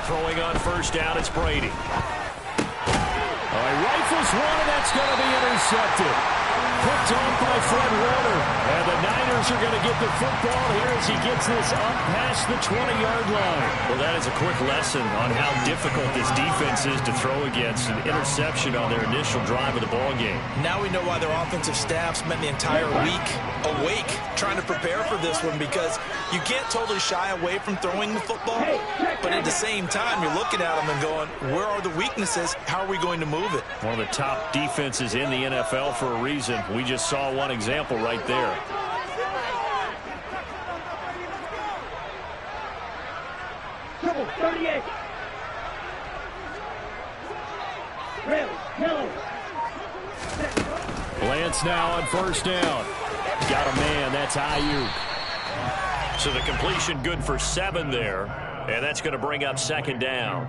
Throwing on first down, it's Brady. Rifles one, and that's going to be intercepted. Picked off by Fred Warner. And the Niners are going to get the football here as he gets this up past the 20-yard line. Well, that is a quick lesson on how difficult this defense is to throw against. An interception on their initial drive of the ball game. Now we know why their offensive staff spent the entire week awake trying to prepare for this one, because you can't totally shy away from throwing the football, but at the same time you're looking at them and going, where are the weaknesses? How are we going to move it? One of the top defenses in the NFL for a reason. We just saw one example right there. Trouble, 38. Lance now on first down. Got a man. That's Ayuk. So the completion good for 7 there. And that's going to bring up second down.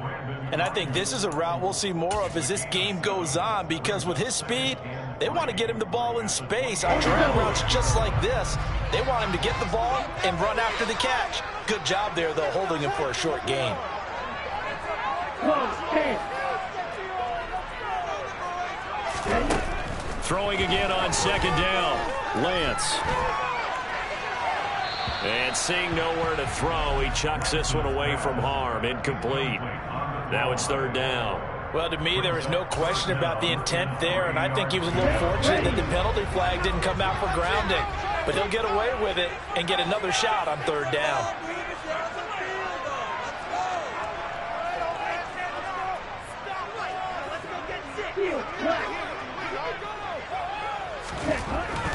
And I think this is a route we'll see more of as this game goes on, because with his speed, they want to get him the ball in space on drag routes just like this. They want him to get the ball and run after the catch. Good job there, though, holding him for a short gain. Throwing again on second down. Lance. And seeing nowhere to throw, he chucks this one away from harm. Incomplete. Now it's third down. Well, to me, there was no question about the intent there, and I think he was a little fortunate that the penalty flag didn't come out for grounding. But he'll get away with it and get another shot on third down.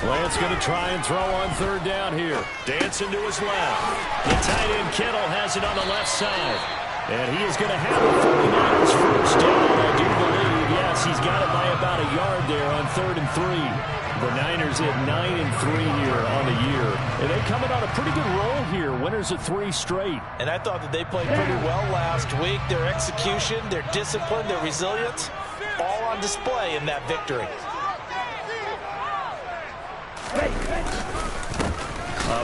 Lance going to try and throw on third down here. Dancing to his left. The tight end Kittle has it on the left side. And he is going to have it 49ers first down, I do believe. Yes, he's got it by about a yard there on 3rd and 3. The Niners at 9-3 here on the year. And they coming on a pretty good roll here. Winners of 3 straight. And I thought that they played pretty well last week. Their execution, their discipline, their resilience, all on display in that victory.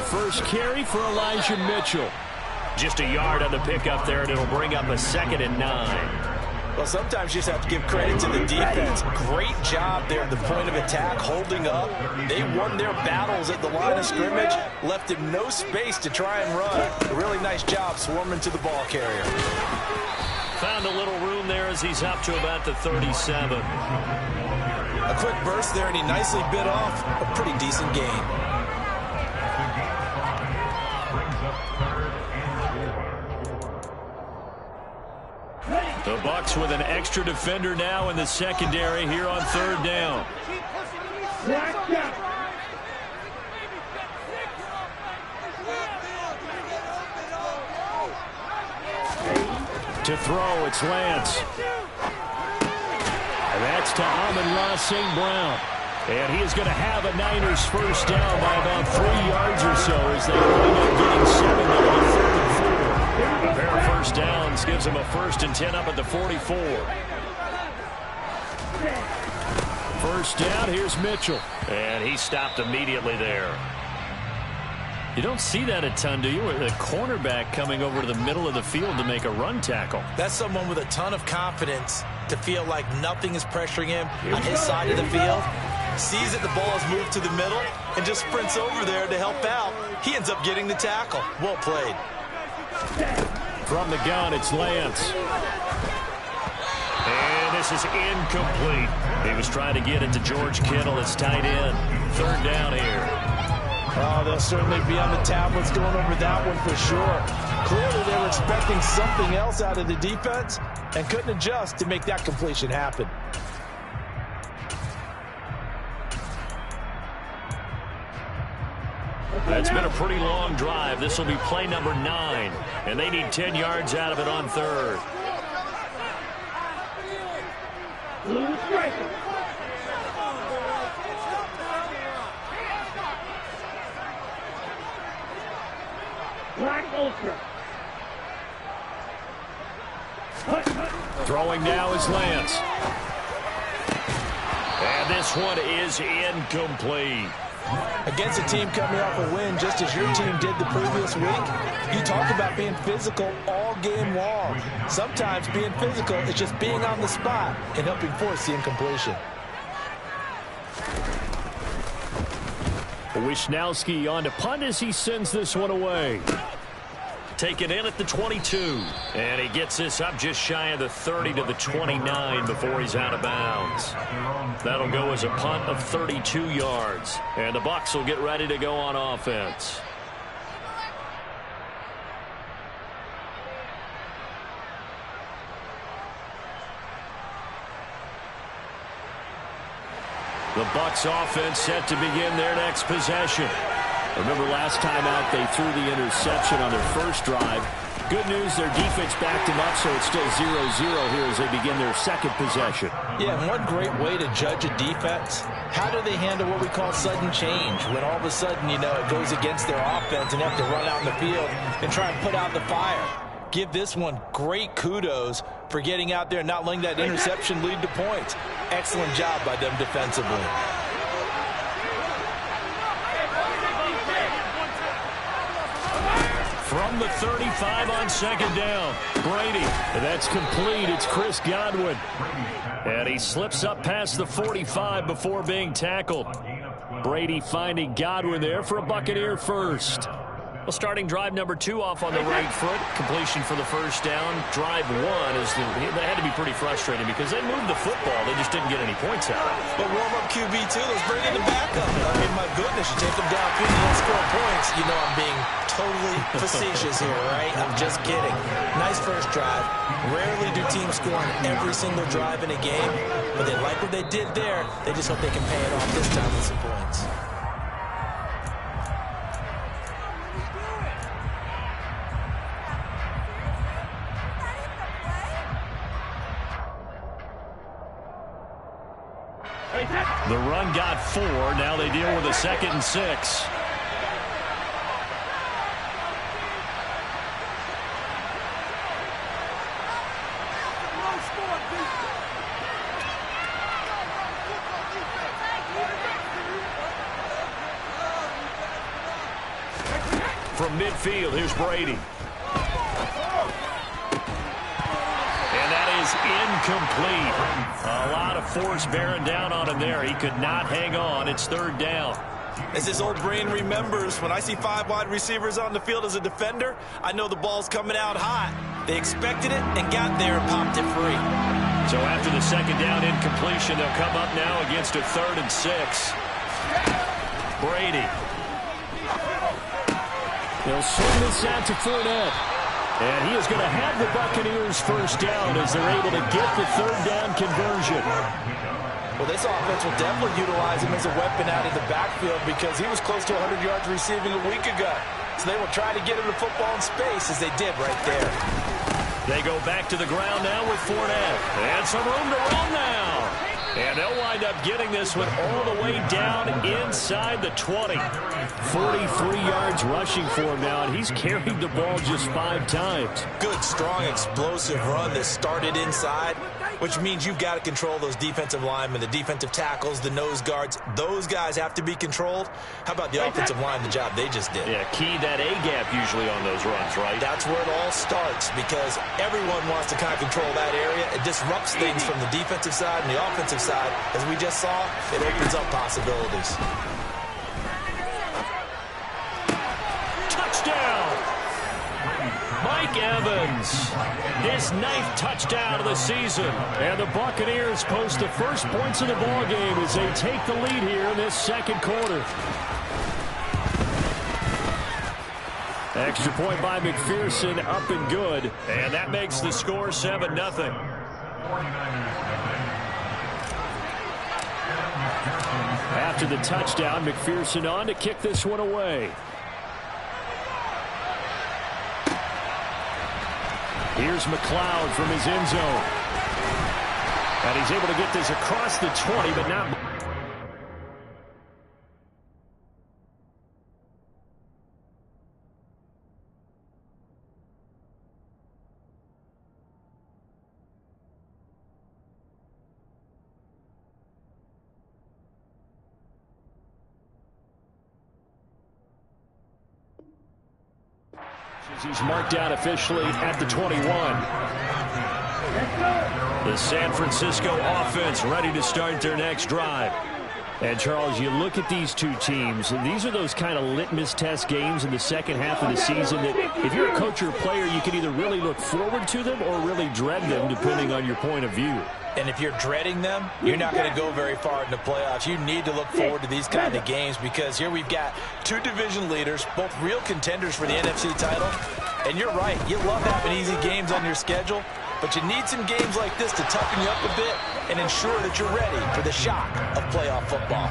First carry for Elijah Mitchell. Just a yard on the pickup there, and it'll bring up a 2nd and 9. Well, sometimes you just have to give credit to the defense. Great job there at the point of attack, holding up. They won their battles at the line of scrimmage, left him no space to try and run. A really nice job swarming to the ball carrier. Found a little room there as he's up to about the 37. A quick burst there, and he nicely bit off a pretty decent gain. The Bucs with an extra defender now in the secondary here on third down. To throw, it's Lance. And that's to Amon-Ra St. Brown. And he is going to have a Niners first down by about 3 yards or so as they wind up getting 7 on 3rd and 4. A pair of first downs gives him a 1st and 10 up at the 44. First down, here's Mitchell. And he stopped immediately there. You don't see that a ton, do you? With a cornerback coming over to the middle of the field to make a run tackle. That's someone with a ton of confidence to feel like nothing is pressuring him on his side of the field. Sees that the ball has moved to the middle and just sprints over there to help out. He ends up getting the tackle. Well played. From the gun, it's Lance. And this is incomplete. He was trying to get it to George Kittle. It's tight end. Third down here. Oh, they'll certainly be on the tablets going over that one for sure. Clearly they were expecting something else out of the defense and couldn't adjust to make that completion happen. It's been a pretty long drive. This will be play number 9, and they need 10 yards out of it on third. Blue striker. Black ultra. Throwing now is Lance. And this one is incomplete. Against a team coming off a win, just as your team did the previous week, you talk about being physical all game long. Sometimes being physical is just being on the spot and helping force the incompletion. Wisnowski on to punt as he sends this one away. Taken in at the 22. And he gets this up just shy of the 30 to the 29 before he's out of bounds. That'll go as a punt of 32 yards. And the Bucs will get ready to go on offense. The Bucs offense set to begin their next possession. Remember last time out they threw the interception on their first drive. Good news, their defense backed them up, so it's still 0-0 here as they begin their second possession. Yeah, and one great way to judge a defense, how do they handle what we call sudden change? When all of a sudden, you know, it goes against their offense and they have to run out in the field and try and put out the fire. Give this one great kudos for getting out there and not letting that interception lead to points. Excellent job by them defensively. From the 35 on second down, Brady. That's complete. It's Chris Godwin. And he slips up past the 45 before being tackled. Brady finding Godwin there for a Buccaneer first. Well, starting drive number 2 off on the right foot. Completion for the first down. Drive 1 they had to be pretty frustrating because they moved the football. They just didn't get any points out of it. But warm-up QB2, let's bring in the backup. I mean, my goodness, you take them down 3 and don't score points. You know I'm being totally facetious here, right? I'm just kidding. Nice first drive. Rarely do teams score on every single drive in a game, but they like what they did there. They just hope they can pay it off this time with some points. The run got 4. Now they deal with a 2nd and 6. From midfield, here's Brady. Incomplete. A lot of force bearing down on him there. He could not hang on. It's 3rd down. As his old brain remembers, when I see 5 wide receivers on the field as a defender, I know the ball's coming out hot. They expected it and got there and popped it free. So after the 2nd down incompletion, they'll come up now against a 3rd and 6. Brady. They'll swing this out to Fournette. And he is going to have the Buccaneers first down as they're able to get the 3rd down conversion. Well, this offense will definitely utilize him as a weapon out of the backfield because he was close to 100 yards receiving a week ago. So they will try to get him the football in space as they did right there. They go back to the ground now with Fournette. And some room to run now. And they'll wind up getting this one all the way down inside the 20. 43 yards rushing for him now, and he's carried the ball just 5 times. Good, strong, explosive run that started inside, which means you've got to control those defensive linemen, the defensive tackles, the nose guards. Those guys have to be controlled. How about the offensive line, the job they just did? Yeah, key that A-gap usually on those runs, right? That's where it all starts because everyone wants to kind of control that area. It disrupts things from the defensive side and the offensive side. As we just saw, it opens up possibilities. Touchdown! Mike Evans, his 9th touchdown of the season. And the Buccaneers post the first points of the ball game as they take the lead here in this 2nd quarter. Extra point by McPherson, up and good. And that makes the score 7-0. After the touchdown, McPherson on to kick this one away. Here's McLeod from his end zone. And he's able to get this across the 20, but not... He's marked out officially at the 21. The San Francisco offense ready to start their next drive. And, Charles, you look at these two teams, and these are those kind of litmus test games in the second half of the season that if you're a coach or a player, you can either really look forward to them or really dread them, depending on your point of view. And if you're dreading them, you're not going to go very far in the playoffs. You need to look forward to these kind of games because here we've got two division leaders, both real contenders for the NFC title. And you're right, you love having easy games on your schedule, but you need some games like this to toughen you up a bit and ensure that you're ready for the shock of playoff football.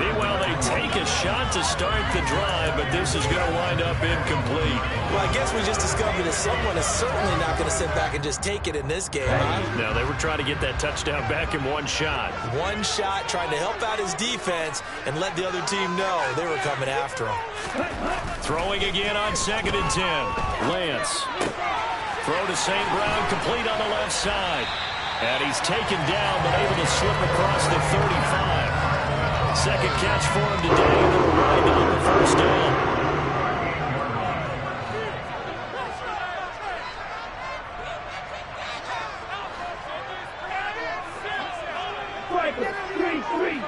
Meanwhile, they take a shot to start the drive, but this is going to wind up incomplete. Well, I guess we just discovered that someone is certainly not going to sit back and just take it in this game, huh? No, they were trying to get that touchdown back in one shot. One shot, trying to help out his defense and let the other team know they were coming after him. Throwing again on 2nd and 10. Lance. Throw to St. Brown, complete on the left side. And he's taken down, but able to slip across the 35. Second catch for him today. They'll ride on the first down. Striker, 3-3.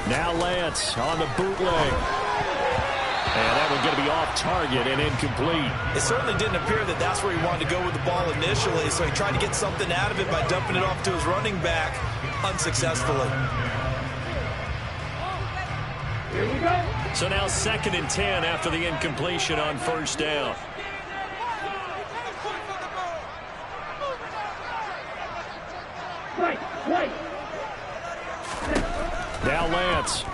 Now Lance on the bootleg. And that one's going to be off target and incomplete. It certainly didn't appear that that's where he wanted to go with the ball initially, so he tried to get something out of it by dumping it off to his running back unsuccessfully. Here we go. So now 2nd and 10 after the incompletion on first down. Right. Now Lance.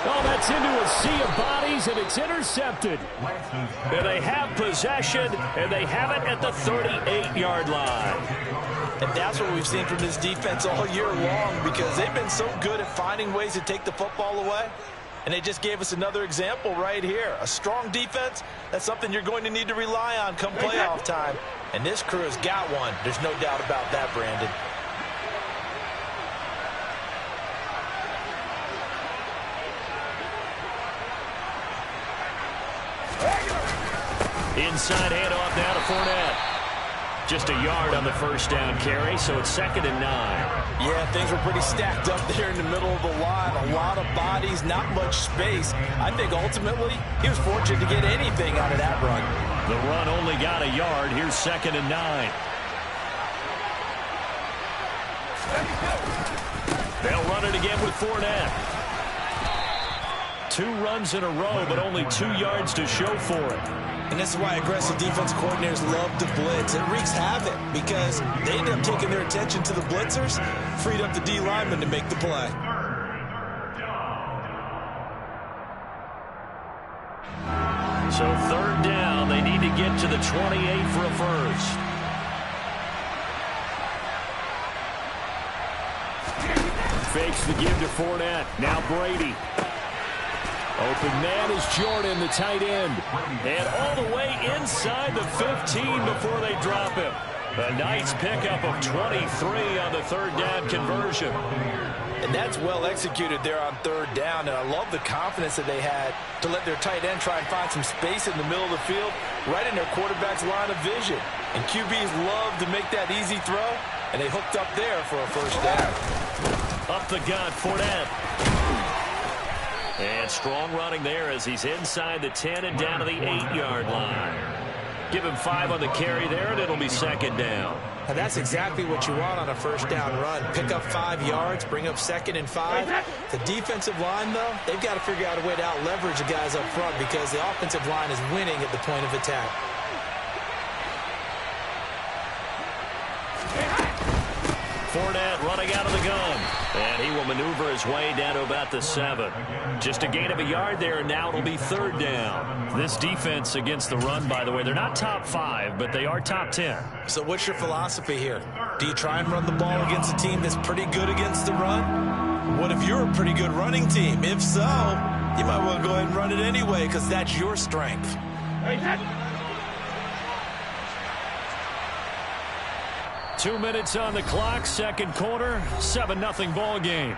Oh, that's into a sea of bodies, and it's intercepted. And they have possession, and they have it at the 38-yard line. And that's what we've seen from this defense all year long because they've been so good at finding ways to take the football away. And they just gave us another example right here. A strong defense, that's something you're going to need to rely on come playoff time. And this crew has got one. There's no doubt about that, Brandon. Inside handoff now to Fournette. Just a yard on the first down carry, so it's 2nd and 9. Yeah, things were pretty stacked up there in the middle of the line. A lot of bodies, not much space. I think ultimately he was fortunate to get anything out of that run. The run only got a yard. Here's 2nd and 9. They'll run it again with Fournette. 2 runs in a row, but only 2 yards to show for it. And this is why aggressive defense coordinators love to blitz. It wreaks havoc because they end up taking their attention to the blitzers, freed up the D lineman to make the play. So 3rd down, they need to get to the 28 for a first. Fakes the give to Fournette. Now Brady. Open man is Jordan, the tight end. And all the way inside the 15 before they drop him. A nice pickup of 23 on the 3rd down conversion. And that's well executed there on 3rd down. And I love the confidence that they had to let their tight end try and find some space in the middle of the field, right in their quarterback's line of vision. And QBs love to make that easy throw, and they hooked up there for a first down. Up the gut, Fournette. And strong running there as he's inside the 10 and down to the 8-yard line. Give him 5 on the carry there, and it'll be 2nd down. And that's exactly what you want on a first down run. Pick up 5 yards, bring up 2nd and 5. The defensive line, though, they've got to figure out a way to out-leverage the guys up front because the offensive line is winning at the point of attack. Fournette running out of the gun. And he will maneuver his way down to about the 7. Just a gain of a yard there, and now it'll be 3rd down. This defense against the run, by the way, they're not top 5, but they are top 10. So what's your philosophy here? Do you try and run the ball against a team that's pretty good against the run? What if you're a pretty good running team? If so, you might want to go ahead and run it anyway because that's your strength. 2 minutes on the clock, 2nd quarter, 7-0 ball game.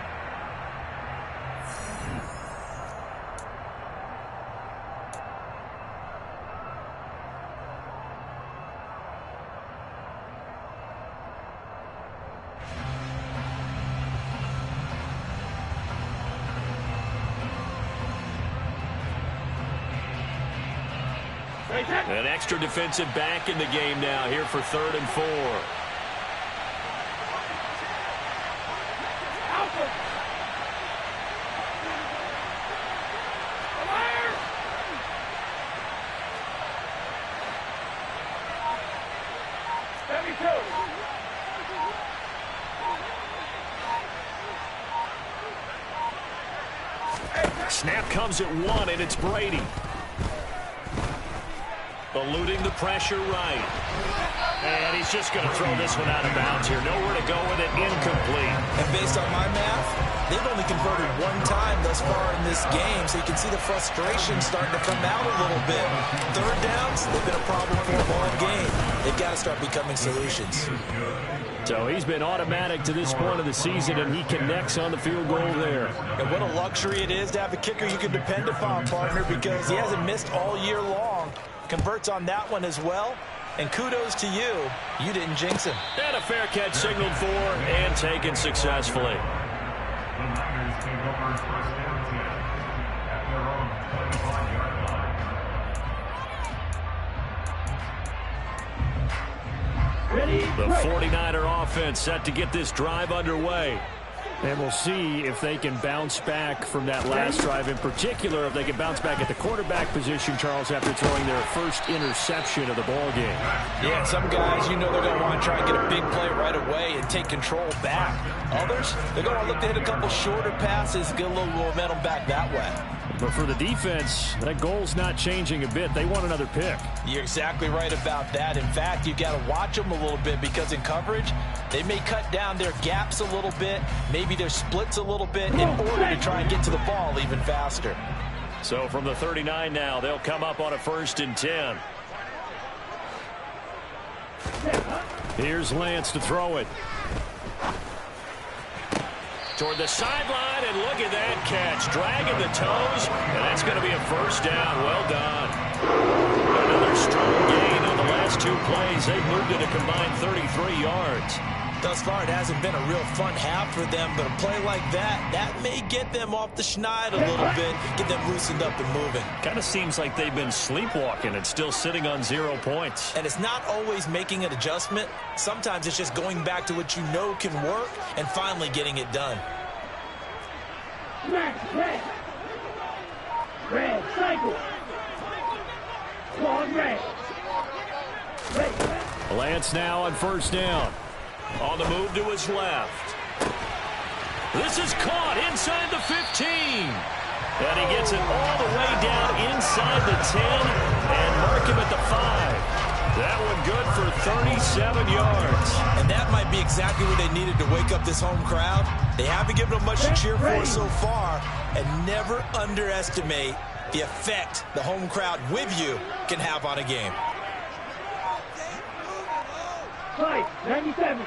An extra defensive back in the game now here for 3rd and 4. Snap comes at 1, and it's Brady. Eluding the pressure right. And he's just going to throw this one out of bounds here. Nowhere to go with it. Incomplete. And based on my math, they've only converted 1 time thus far in this game, so you can see the frustration starting to come out a little bit. 3rd downs, they've been a problem for them all game. They've got to start becoming solutions. So he's been automatic to this point of the season, and he connects on the field goal there. And what a luxury it is to have a kicker you can depend upon, partner, because he hasn't missed all year long. Converts on that one as well. And kudos to you. You didn't jinx him. And a fair catch signaled for and taken successfully. The 49er offense set to get this drive underway. And we'll see if they can bounce back from that last drive. In particular, if they can bounce back at the quarterback position, Charles, after throwing their first interception of the ball game. Yeah, some guys, you know they're going to want to try and get a big play right away and take control back. Others, they're going to look to hit a couple shorter passes, get a little momentum back that way. But for the defense, that goal's not changing a bit. They want another pick. You're exactly right about that. In fact, you've got to watch them a little bit because in coverage, they may cut down their gaps a little bit, maybe their splits a little bit in order to try and get to the ball even faster. So from the 39 now, they'll come up on a 1st and 10. Here's Lance to throw it. Toward the sideline, and look at that catch. Dragging the toes, and that's going to be a 1st down. Well done. Another strong gain on the last 2 plays. They've moved it a combined 33 yards. Thus far, it hasn't been a real fun half for them, but a play like that may get them off the schneid a little bit, get them loosened up and moving. Kind of seems like they've been sleepwalking and still sitting on 0 points. And it's not always making an adjustment. Sometimes it's just going back to what you know can work and finally getting it done. Smash, red. Red, cycle. Long red. Red. Lance now on 1st down. On the move to his left. This is caught inside the 15. And he gets it all the way down inside the 10 and mark him at the 5. That one good for 37 yards. And that might be exactly what they needed to wake up this home crowd. They haven't given them much to cheer for so far. And never underestimate the effect the home crowd with you can have on a game. 97.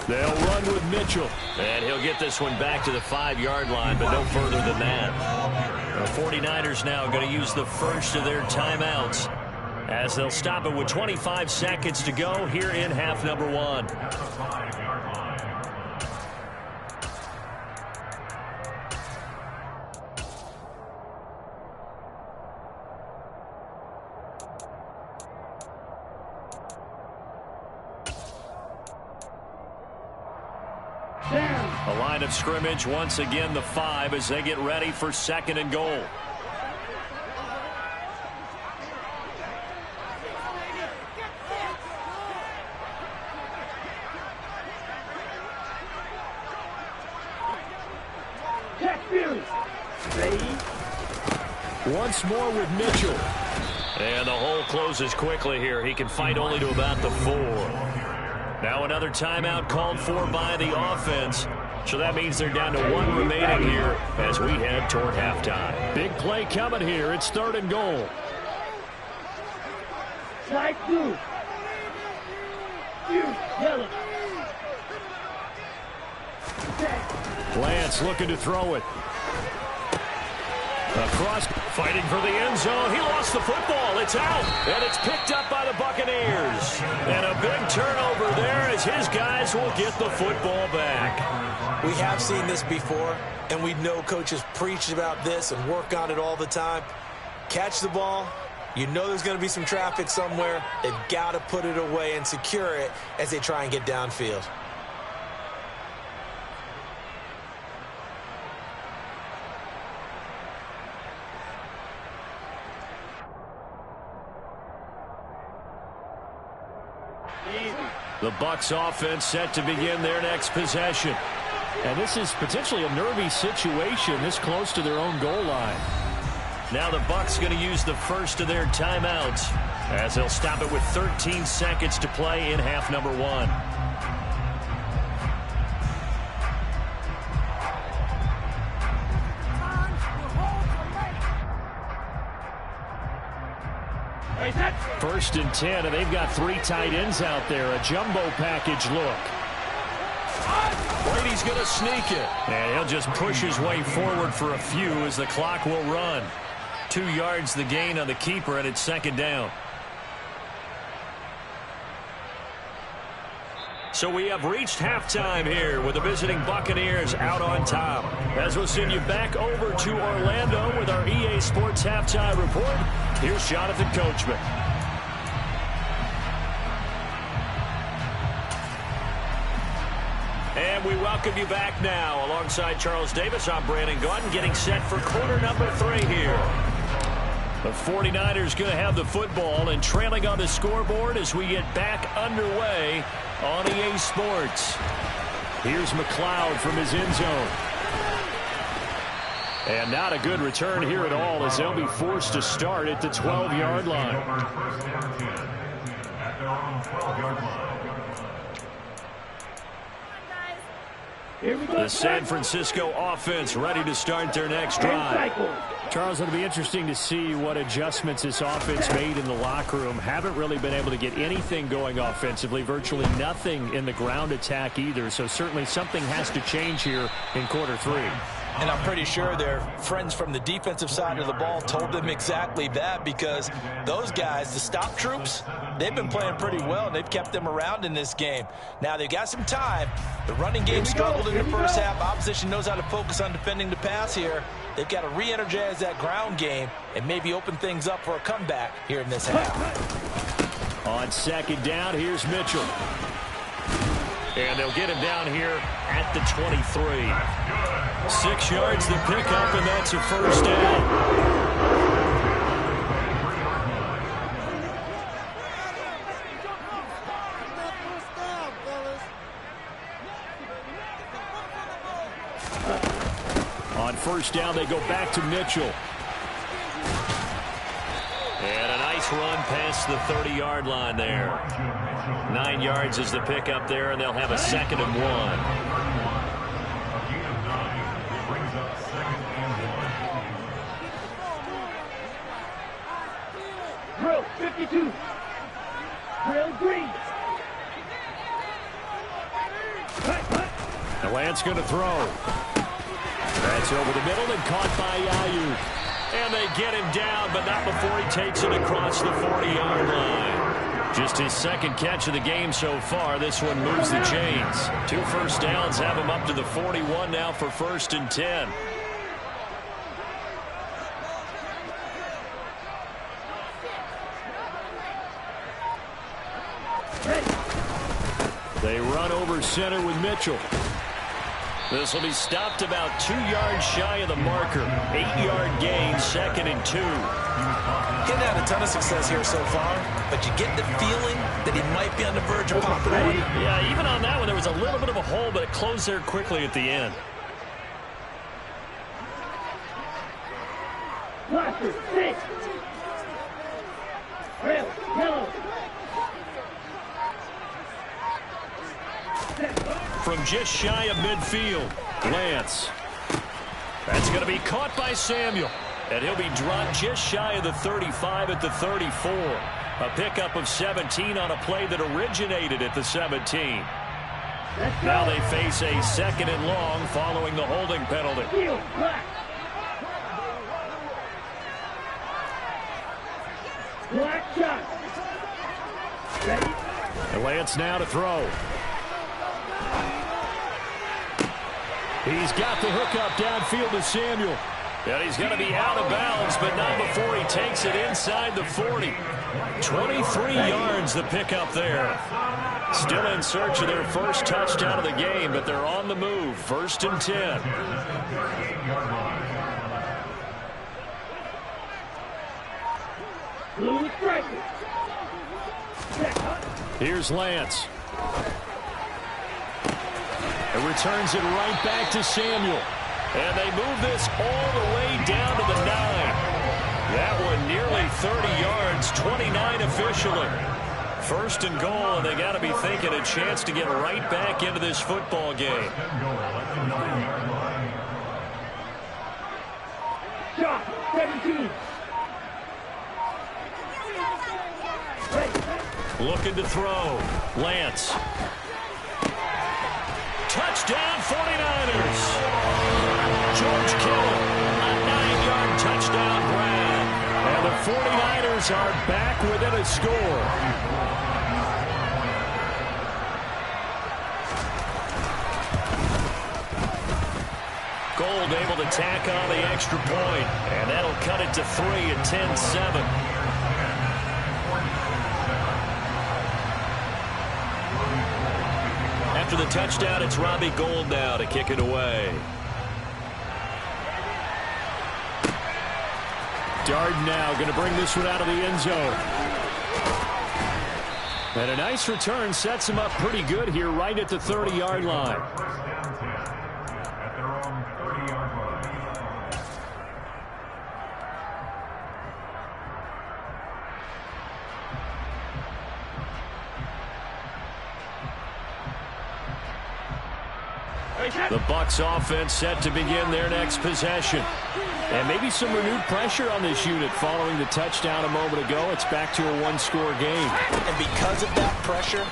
They'll run with Mitchell. And he'll get this one back to the 5-yard line, but no further than that. The 49ers now going to use the first of their timeouts as they'll stop it with 25 seconds to go here in half number 1. A line of scrimmage, once again the 5 as they get ready for 2nd and goal. Once more with Mitchell. And the hole closes quickly here. He can fight only to about the 4. Now another timeout called for by the offense. So that means they're down to 1 remaining here as we head toward halftime. Big play coming here. It's 3rd and goal. Side 2. Yellow. Lance looking to throw it. Across, fighting for the end zone. He lost the football. It's out, and it's picked up by the Buccaneers. And a big turnover there as his guys will get the football back. We have seen this before, and we know coaches preach about this and work on it all the time. Catch the ball. You know there's going to be some traffic somewhere. They've got to put it away and secure it as they try and get downfield. The Bucs offense set to begin their next possession. And this is potentially a nervy situation this close to their own goal line. Now the Bucs going to use the first of their timeouts as they'll stop it with 13 seconds to play in half number 1. First and 10, and they've got 3 tight ends out there. A jumbo package look. Brady's going to sneak it. And he'll just push his way forward for a few as the clock will run. 2 yards the gain on the keeper, and it's second down. So we have reached halftime here with the visiting Buccaneers out on top. As we'll send you back over to Orlando with our EA Sports Halftime Report, here's Jonathan Coachman. And we welcome you back now. Alongside Charles Davis, I'm Brandon Gaudin, getting set for quarter number 3 here. The 49ers going to have the football and trailing on the scoreboard as we get back underway on EA Sports. Here's McLeod from his end zone. And not a good return here at all as they'll be forced to start at the 12-yard line. The San Francisco offense ready to start their next drive. Charles, it'll be interesting to see what adjustments this offense made in the locker room. Haven't really been able to get anything going offensively, virtually nothing in the ground attack either. So certainly something has to change here in quarter 3. And I'm pretty sure their friends from the defensive side of the ball told them exactly that, because those guys, the stop troops, they've been playing pretty well, and they've kept them around in this game. Now, they've got some time. The running game struggled in the first half. Opposition knows how to focus on defending the pass here. They've got to re-energize that ground game and maybe open things up for a comeback here in this half. On second down, here's Mitchell. And they'll get him down here at the 23. 6 yards the pickup, and that's a first down. On first down, they go back to Mitchell. And a nice run past the 30-yard line there. 9 yards is the pickup there, and they'll have a 2nd and 1. Drill 52. Drill green. The Lance going to throw. That's over the middle and caught by Ayuk. And they get him down, but not before he takes it across the 40-yard line. Just his 2nd catch of the game so far. This one moves the chains. 2 first downs have him up to the 41 now for 1st and 10. They run over center with Mitchell. This will be stopped about 2 yards shy of the marker. 8-yard gain, 2nd and 2. He's had a ton of success here so far, but you get the feeling that he might be on the verge of popping one. Yeah, even on that one, there was a little bit of a hole, but it closed there quickly at the end. Blocker 6. Drill yellow. From just shy of midfield, Lance. That's going to be caught by Samuel. And he'll be dropped just shy of the 35 at the 34. A pickup of 17 on a play that originated at the 17. Now they face a 2nd and long following the holding penalty. Black shot. Ready? And Lance now to throw. He's got the hookup downfield to Samuel. And he's going to be out of bounds, but not before he takes it inside the 40. 23 yards the pickup there. Still in search of their first touchdown of the game, but they're on the move. 1st and 10. Blue striker. Here's Lance. And returns it right back to Samuel. And they move this all the way down to the 9. That one nearly 30 yards, 29 officially. 1st and goal, and they got to be thinking a chance to get right back into this football game. Shot, 17. Looking to throw. Lance. Touchdown 49ers. George Kittle, a 9-yard touchdown grab. And the 49ers are back within a score. Gold able to tack on the extra point, and that'll cut it to 3 at 10-7. After the touchdown, it's Robbie Gould now to kick it away. Darden now going to bring this one out of the end zone. And a nice return sets him up pretty good here right at the 30-yard line. The Bucs offense set to begin their next possession. And maybe some renewed pressure on this unit following the touchdown a moment ago. It's back to a one-score game. And because of that pressure,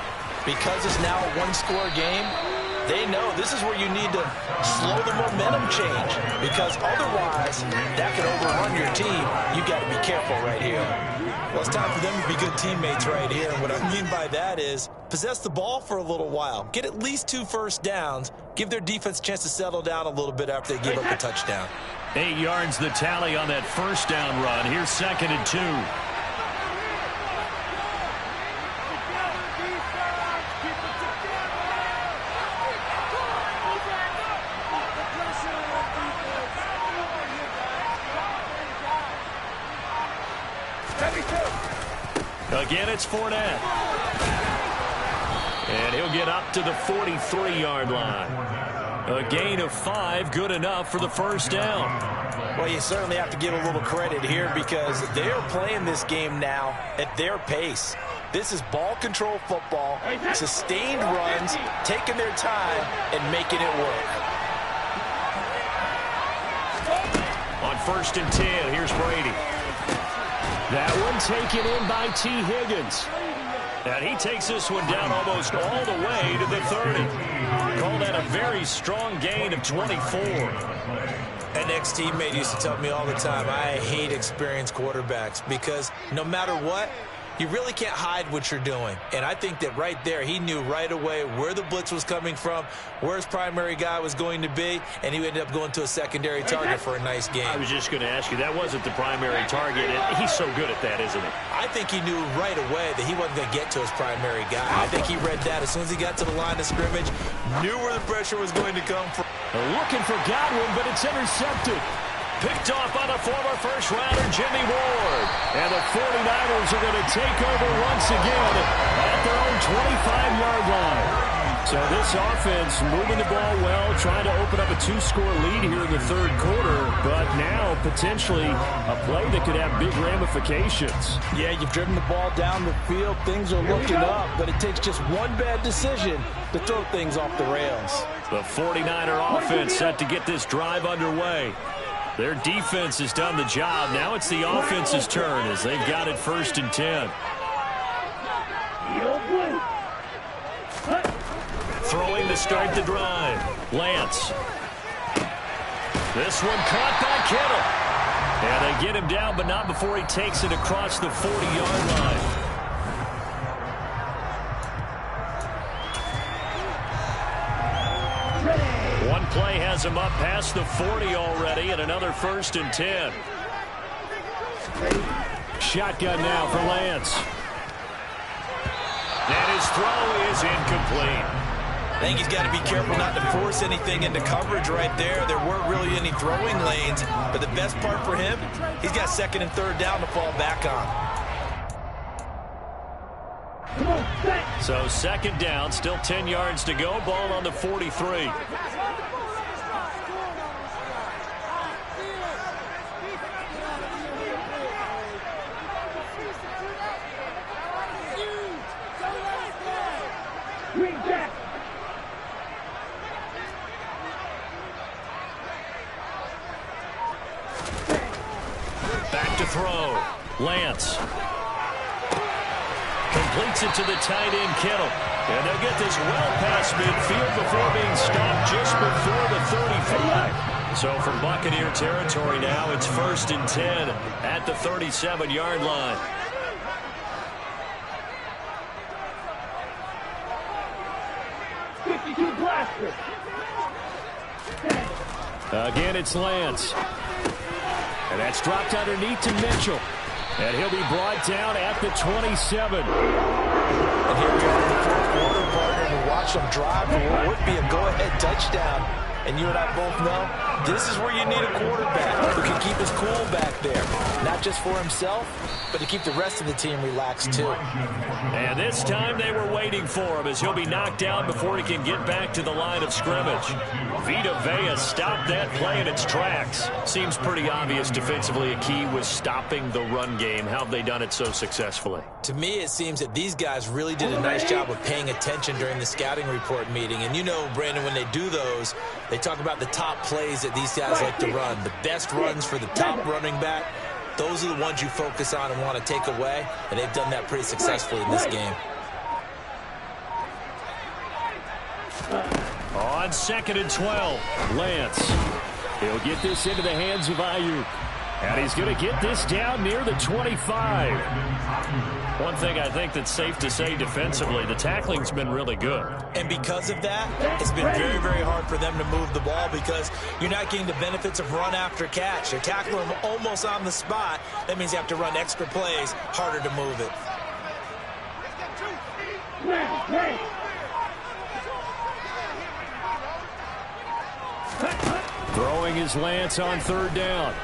because it's now a one-score game, they know this is where you need to slow the momentum change. Because otherwise, that could overrun your team. You got to be careful right here. Well, it's time for them to be good teammates right here. And what I mean by that is possess the ball for a little while. Get at least 2 first downs. Give their defense a chance to settle down a little bit after they give up a touchdown. 8 yards the tally on that first down run. Here's 2nd and 2. Again, it's Fournette. And he'll get up to the 43-yard line. A gain of 5, good enough for the first down. Well, you certainly have to give a little credit here because they're playing this game now at their pace. This is ball control football, sustained runs, taking their time, and making it work. On 1st and 10, here's Brady. That one taken in by T. Higgins. And he takes this one down almost all the way to the 30. Call that a very strong gain of 24. An ex-teammate used to tell me all the time, I hate experienced quarterbacks because no matter what, you really can't hide what you're doing. And I think that right there, he knew right away where the blitz was coming from, where his primary guy was going to be, and he ended up going to a secondary target for a nice game. I was just going to ask you, that wasn't the primary target. He's so good at that, isn't he? I think he knew right away that he wasn't going to get to his primary guy. I think he read that as soon as he got to the line of scrimmage, knew where the pressure was going to come from. Looking for Godwin, but it's intercepted. Picked off by the former first-rounder, Jimmy Ward. And the 49ers are going to take over once again at their own 25-yard line. So this offense moving the ball well, trying to open up a 2-score lead here in the third quarter, but now potentially a play that could have big ramifications. Yeah, you've driven the ball down the field. Things are looking up, but it takes just one bad decision to throw things off the rails. The 49er offense set to get this drive underway. Their defense has done the job. Now it's the offense's turn as they've got it 1st and 10. Throwing to start the drive. Lance. This one caught by Kittle. And they get him down, but not before he takes it across the 40-yard line. One play has him up past the 40 already, and another 1st and 10. Shotgun now for Lance. And his throw is incomplete. I think he's got to be careful not to force anything into coverage right there. There weren't really any throwing lanes, but the best part for him, he's got 2nd and 3rd down to fall back on. So 2nd down, still 10 yards to go. Ball on the 43. Back to throw. Lance. Completes it to the tight end, Kittle. And they'll get this well past midfield before being stopped just before the 35. So from Buccaneer territory now, it's 1st and 10 at the 37-yard line. Again, it's Lance. And that's dropped underneath to Mitchell. And he'll be brought down at the 27. And here we are in the 4th quarter, partner, to watch them drive for what would be a go-ahead touchdown. And you and I both know this is where you need a quarterback who can keep his cool back there. Not just for himself, but to keep the rest of the team relaxed too. And this time they were waiting for him as he'll be knocked down before he can get back to the line of scrimmage. Vita Vea stopped that play in its tracks. Seems pretty obvious defensively a key was stopping the run game. How have they done it so successfully? To me, it seems that these guys really did a nice job of paying attention during the scouting report meeting. And you know, Brandon, when they do those, they talk about the top plays that these guys like to run. The best runs for the top running back. Those are the ones you focus on and want to take away. And they've done that pretty successfully in this game. On 2nd and 12, Lance. He'll get this into the hands of Ayuk. And he's going to get this down near the 25. One thing I think that's safe to say defensively, the tackling's been really good. And because of that, it's been very, very hard for them to move the ball because you're not getting the benefits of run after catch. You're tackling them almost on the spot. That means you have to run extra plays, harder to move it. Throwing his Lance on 3rd down.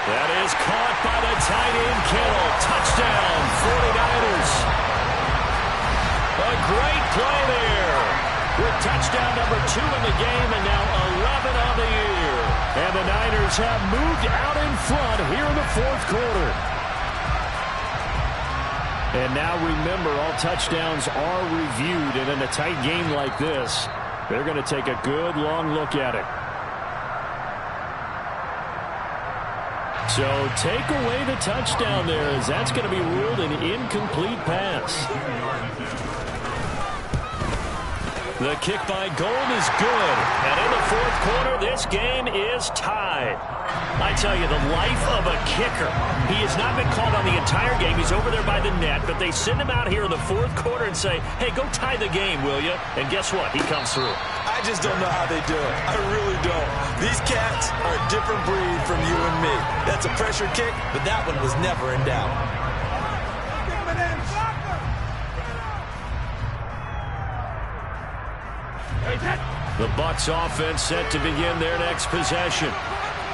That is caught by the tight end, Kittle. Touchdown, 49ers. A great play there. With touchdown number 2 in the game and now 11 on the year. And the Niners have moved out in front here in the 4th quarter. And now remember, all touchdowns are reviewed. And in a tight game like this, they're going to take a good long look at it. So take away the touchdown there, as that's going to be ruled an incomplete pass. The kick by Gold is good. And in the 4th quarter, this game is tied. I tell you, the life of a kicker. He has not been called on the entire game. He's over there by the net, but they send him out here in the 4th quarter and say, hey, go tie the game, will you? And guess what? He comes through. I just don't know how they do it. I really don't. These cats are a different breed from you and me. That's a pressure kick, but that one was never in doubt. The Bucs offense set to begin their next possession.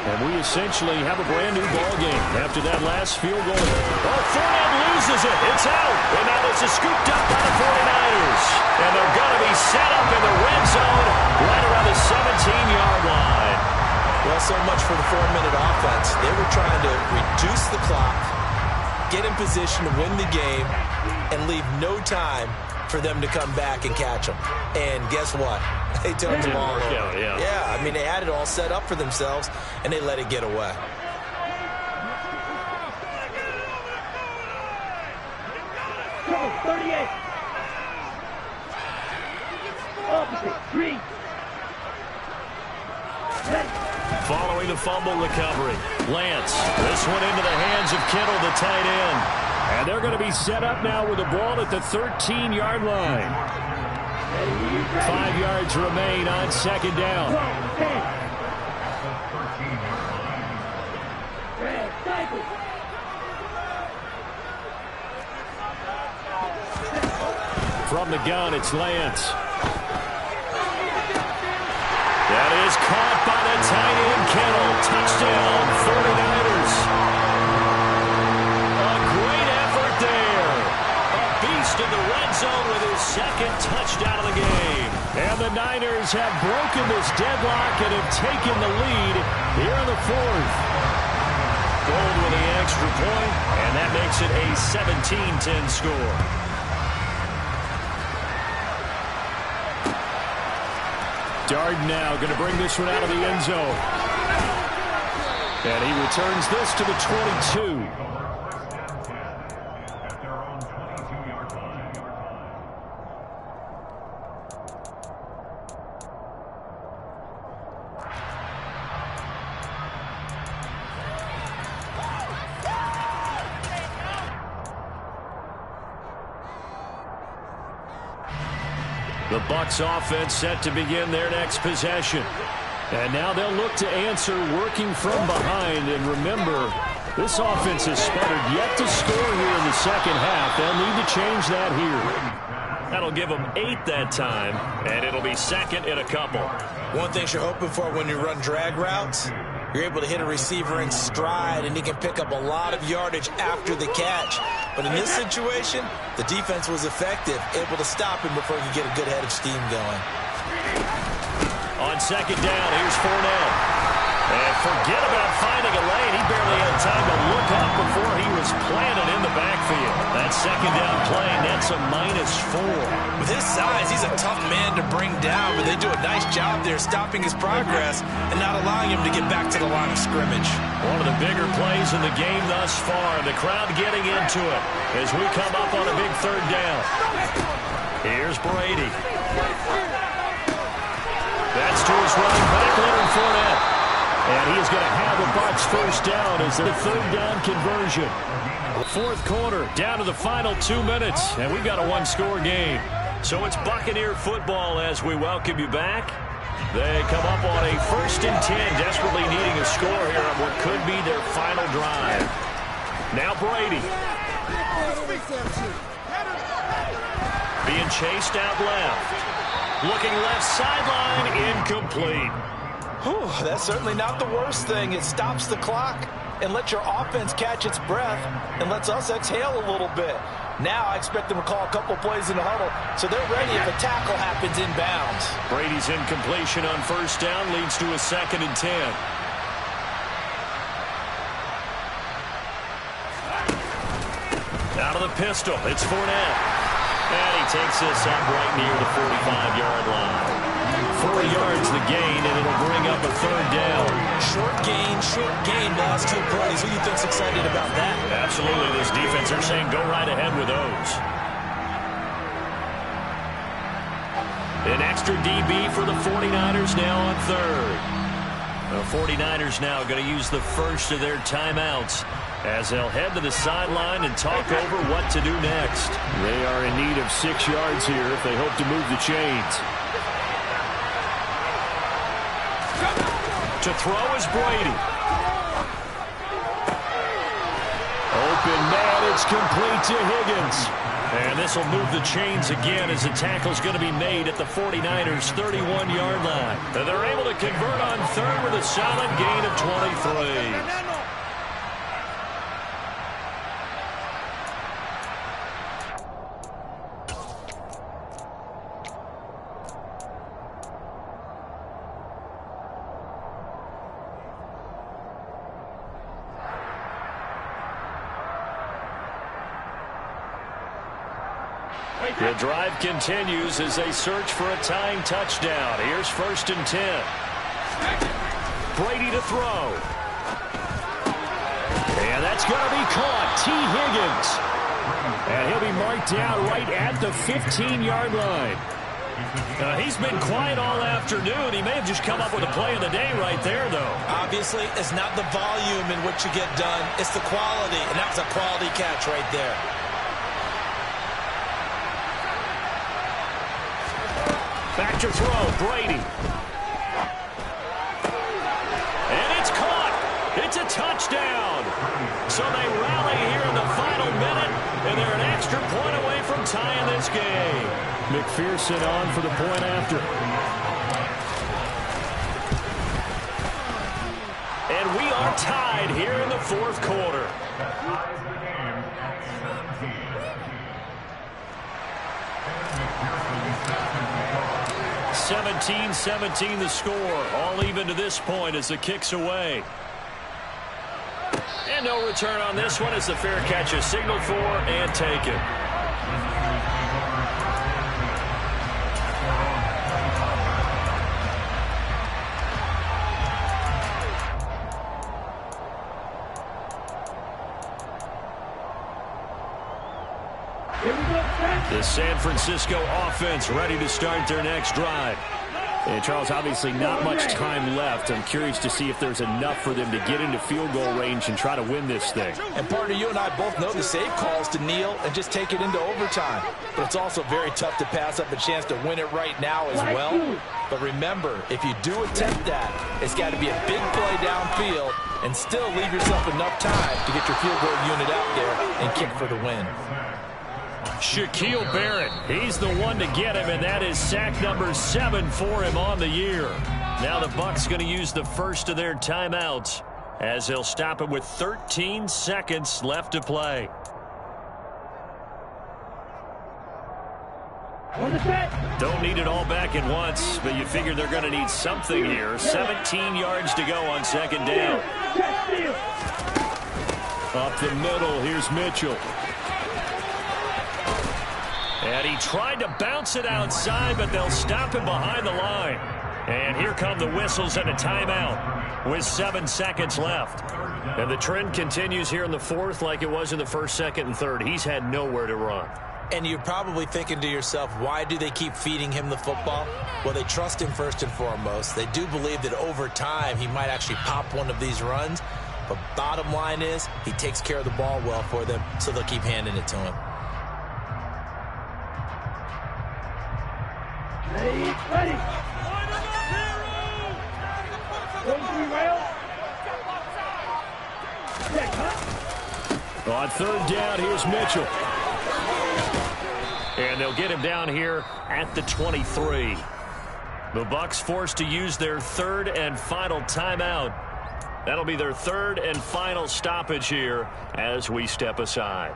And we essentially have a brand new ball game after that last field goal. Oh, Fournette loses it. It's out. And now this is scooped up by the 49ers. And they're going to be set up in the red zone right around the 17-yard line. Well, so much for the 4-minute offense. They were trying to reduce the clock, get in position to win the game, and leave no time for them to come back and catch them. And guess what? They turned the ball over. Yeah, I mean, they had it all set up for themselves, and they let it get away. Trouble, 38. Opposite, green. Following the fumble recovery, Lance. This one into the hands of Kittle, the tight end. And they're going to be set up now with the ball at the 13-yard line. 5 yards remain on second down. From the gun, it's Lance. That is caught by the tight end, Kittle. Touchdown, 49ers. A great effort there. A beast in the red zone with his second touchdown of the game. And the Niners have broken this deadlock and have taken the lead here in the fourth. Gold with the extra point, and that makes it a 17-10 score. Darden now going to bring this one out of the end zone. And he returns this to the 22. The Bucs offense set to begin their next possession. And now they'll look to answer working from behind. And remember, this offense has sputtered yet to score here in the second half. They'll need to change that here. That'll give them 8 that time, and it'll be second in a couple. One thing you're hoping for when you run drag routes, you're able to hit a receiver in stride, and he can pick up a lot of yardage after the catch. But in this situation, the defense was effective, able to stop him before he could get a good head of steam going. On second down, here's Fournette. And forget about finding a lane. He barely had time to look up before he was planted in the backfield. That second down play nets a -4. With his size, he's a tough man to bring down, but they do a nice job there stopping his progress and not allowing him to get back to the line of scrimmage. One of the bigger plays in the game thus far. The crowd getting into it as we come up on a big third down. Here's Brady. That's to his running back, Leonard Fournette. And he is going to have a Bucs first down as their third down conversion. Fourth quarter, down to the final 2 minutes, and we've got a one-score game. So it's Buccaneer football as we welcome you back. They come up on a 1st and 10, desperately needing a score here on what could be their final drive. Now Brady. Being chased out left. Looking left sideline, incomplete. Whew, that's certainly not the worst thing. It stops the clock and lets your offense catch its breath and lets us exhale a little bit. Now I expect them to call a couple plays in the huddle so they're ready if a tackle happens inbounds. Brady's incompletion on first down leads to a 2nd and 10. Out of the pistol, it's Fournette. And he takes this up right near the 45-yard line. 4 yards the gain, and it'll bring up a third down. Short gain, last 2 plays. Who do you think's excited about that? Absolutely, this defense, they're saying go right ahead with those. An extra DB for the 49ers now on third. The 49ers now going to use the first of their timeouts as they'll head to the sideline and talk over what to do next. They are in need of 6 yards here if they hope to move the chains. To throw is Brady. Open man, it's complete to Higgins. And this will move the chains again as the tackle's going to be made at the 49ers' 31-yard line. And they're able to convert on third with a solid gain of 23. The drive continues as they search for a tying touchdown. Here's 1st and 10. Brady to throw. And that's going to be caught. T. Higgins. And he'll be marked down right at the 15-yard line. He's been quiet all afternoon. He may have just come up with a play of the day right there, though. Obviously, it's not the volume in which you get done. It's the quality, and that's a quality catch right there. Back to throw, Brady. And it's caught. It's a touchdown. So they rally here in the final minute, and they're an extra point away from tying this game. McPherson on for the point after. And we are tied here in the fourth quarter. 17-17 the score. All even to this point as the kick's away. And no return on this one as the fair catch is signaled for and taken. The San Francisco offense ready to start their next drive. And Charles, obviously not much time left. I'm curious to see if there's enough for them to get into field goal range and try to win this thing. And partner, you and I both know the safe calls to kneel and just take it into overtime. But it's also very tough to pass up a chance to win it right now as well. But remember, if you do attempt that, it's got to be a big play downfield and still leave yourself enough time to get your field goal unit out there and kick for the win. Shaquille Barrett, he's the one to get him, and that is sack number 7 for him on the year. Now the Bucs going to use the first of their timeouts as they'll stop him with 13 seconds left to play. Don't need it all back at once, but you figure they're going to need something here. 17 yards to go on second down. Up the middle, here's Mitchell. And he tried to bounce it outside, but they'll stop him behind the line. And here come the whistles and a timeout with 7 seconds left. And the trend continues here in the fourth like it was in the first, second, and third. He's had nowhere to run. And you're probably thinking to yourself, why do they keep feeding him the football? Well, they trust him first and foremost. They do believe that over time he might actually pop one of these runs. But bottom line is he takes care of the ball well for them, so they'll keep handing it to him. Ready. On third down, here's Mitchell. And they'll get him down here at the 23. The Bucs forced to use their third and final timeout. That'll be their third and final stoppage here as we step aside.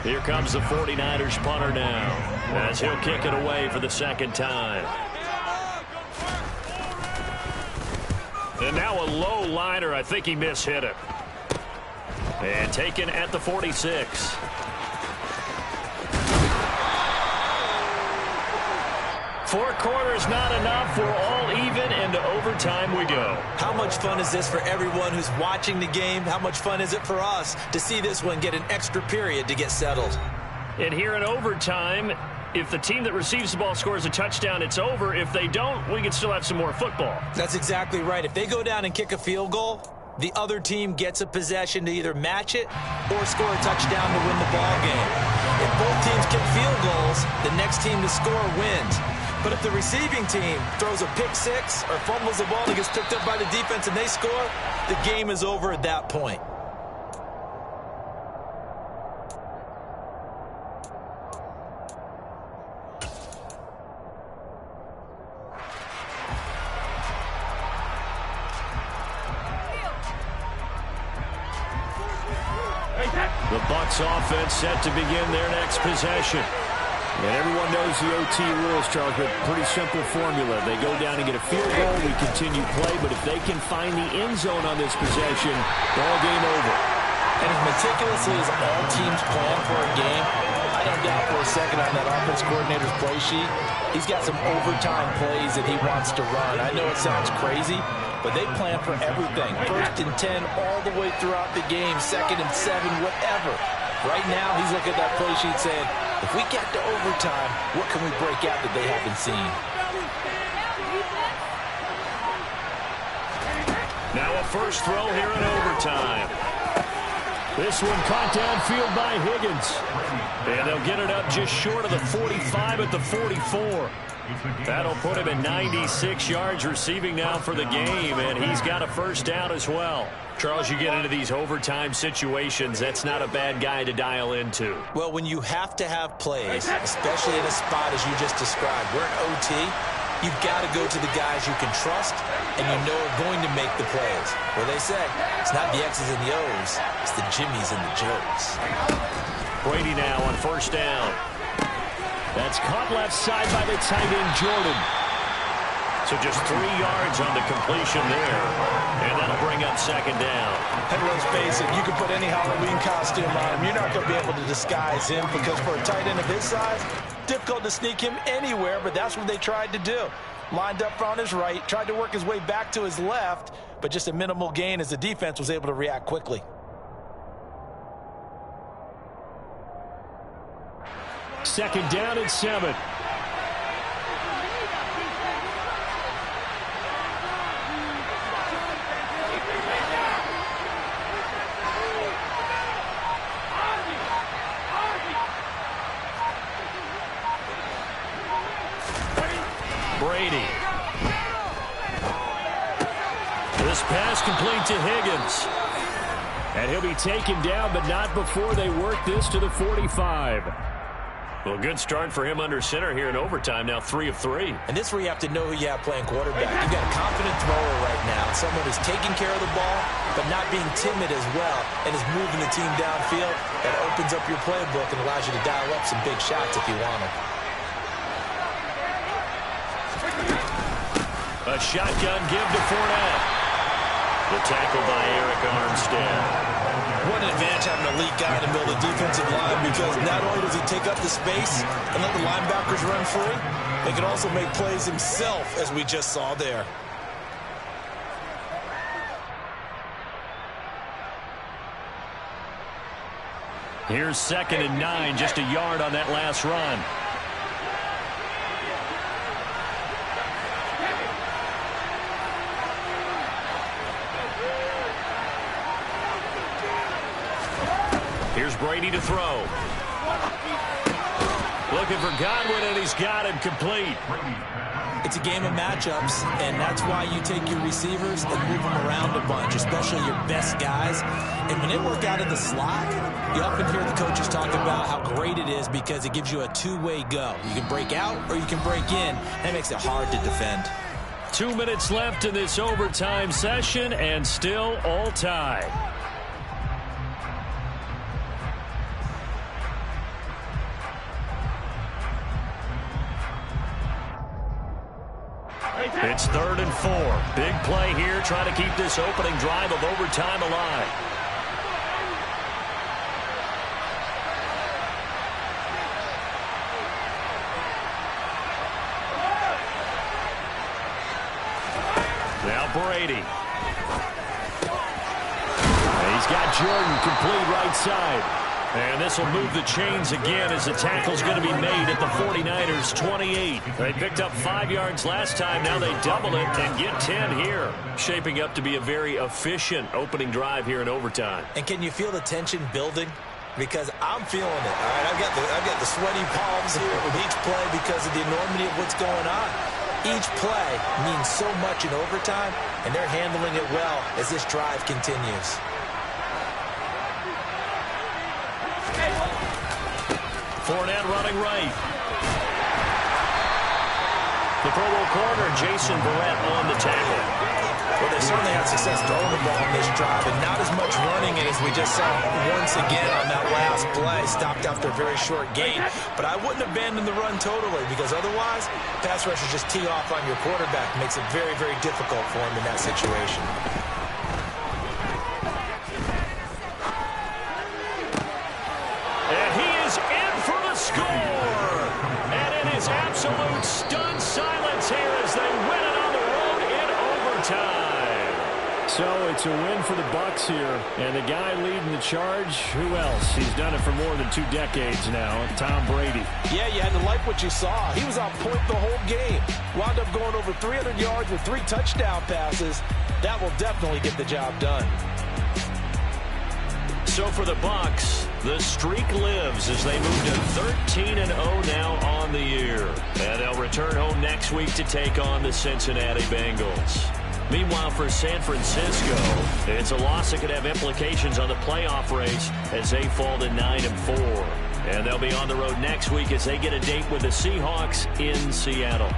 Here comes the 49ers punter now as he'll kick it away for the second time. And now a low liner. I think he mishit it. And taken at the 46. Four quarters not enough. We're all even, and to overtime we go. How much fun is this for everyone who's watching the game? How much fun is it for us to see this one get an extra period to get settled? And here in overtime, if the team that receives the ball scores a touchdown, it's over. If they don't, we can still have some more football. That's exactly right. If they go down and kick a field goal, the other team gets a possession to either match it or score a touchdown to win the ball game. If both teams kick field goals, the next team to score wins. But if the receiving team throws a pick six or fumbles the ball and gets picked up by the defense and they score, the game is over at that point. The Bucs offense set to begin their next possession. And everyone knows the OT rules, Charles, but pretty simple formula. They go down and get a field goal, we continue play, but if they can find the end zone on this possession, ball game over. And as meticulously as all teams plan for a game, don't doubt for a second on that offense coordinator's play sheet, he's got some overtime plays that he wants to run. I know it sounds crazy, but they plan for everything. 1st and 10 all the way throughout the game, 2nd and 7, whatever. Right now, he's looking at that play sheet saying, if we get to overtime, what can we break out that they haven't seen? Now a first throw here in overtime. This one caught downfield by Higgins. And they'll get it up just short of the 45 at the 44. That'll put him at 96 yards receiving now for the game, and he's got a first down as well. Charles, you get into these overtime situations, that's not a bad guy to dial into. Well, when you have to have plays, especially in a spot as you just described, we're in OT, you've got to go to the guys you can trust and you know are going to make the plays. Where they say, it's not the X's and the O's, it's the Jimmies and the Joes. Brady now on first down. That's caught left side by the tight end, Jordan. So just 3 yards on the completion there. And that'll bring up second down. And let's face it, you can put any Halloween costume on him. You're not going to be able to disguise him because for a tight end of his size, difficult to sneak him anywhere, but that's what they tried to do. Lined up on his right, tried to work his way back to his left, but just a minimal gain as the defense was able to react quickly. Second down and 7. Brady. This pass complete to Higgins. And he'll be taken down, but not before they work this to the 45. Well, good start for him under center here in overtime. Now 3 of 3. And this is where you have to know who you have playing quarterback. You've got a confident thrower right now, someone who's taking care of the ball, but not being timid as well, and is moving the team downfield. That opens up your playbook and allows you to dial up some big shots if you want them. A shotgun give to Fournette. The tackle by Eric Armstead. What an advantage having an elite guy in the middle of the defensive line, because not only does he take up the space and let the linebackers run free, he can also make plays himself, as we just saw there. Here's 2nd and 9, just a yard on that last run. Here's Brady to throw. Looking for Godwin, and he's got him complete. It's a game of matchups, and that's why you take your receivers and move them around a bunch, especially your best guys. And when they work out of the slot, you often hear the coaches talk about how great it is because it gives you a two-way go. You can break out or you can break in. That makes it hard to defend. 2 minutes left in this overtime session, and still all tied. It's 3rd and 4. Big play here, trying to keep this opening drive of overtime alive. Now Brady. And he's got Jordan complete right side. And this will move the chains again as the tackle's going to be made at the 49ers 28. They picked up 5 yards last time. Now they double it and get 10 here. Shaping up to be a very efficient opening drive here in overtime. And can you feel the tension building? Because I'm feeling it. All right, I've got the sweaty palms here with each play because of the enormity of what's going on. Each play means so much in overtime, and they're handling it well as this drive continues. Fournette running right. The Pro Bowl corner, Jason Barrett on the tackle. Well, they certainly had success throwing the ball on this drive, and not as much running it as we just saw once again on that last play. Stopped after a very short gain. But I wouldn't abandon the run totally, because otherwise, pass rushers just tee off on your quarterback. Makes it very, very difficult for him in that situation. It's a win for the Bucs here. And the guy leading the charge, who else? He's done it for more than 2 decades now, Tom Brady. Yeah, you had to like what you saw. He was on point the whole game. Wound up going over 300 yards with 3 touchdown passes. That will definitely get the job done. So for the Bucs, the streak lives as they move to 13-0 now on the year. And they'll return home next week to take on the Cincinnati Bengals. Meanwhile, for San Francisco, it's a loss that could have implications on the playoff race as they fall to 9-4. And they'll be on the road next week as they get a date with the Seahawks in Seattle.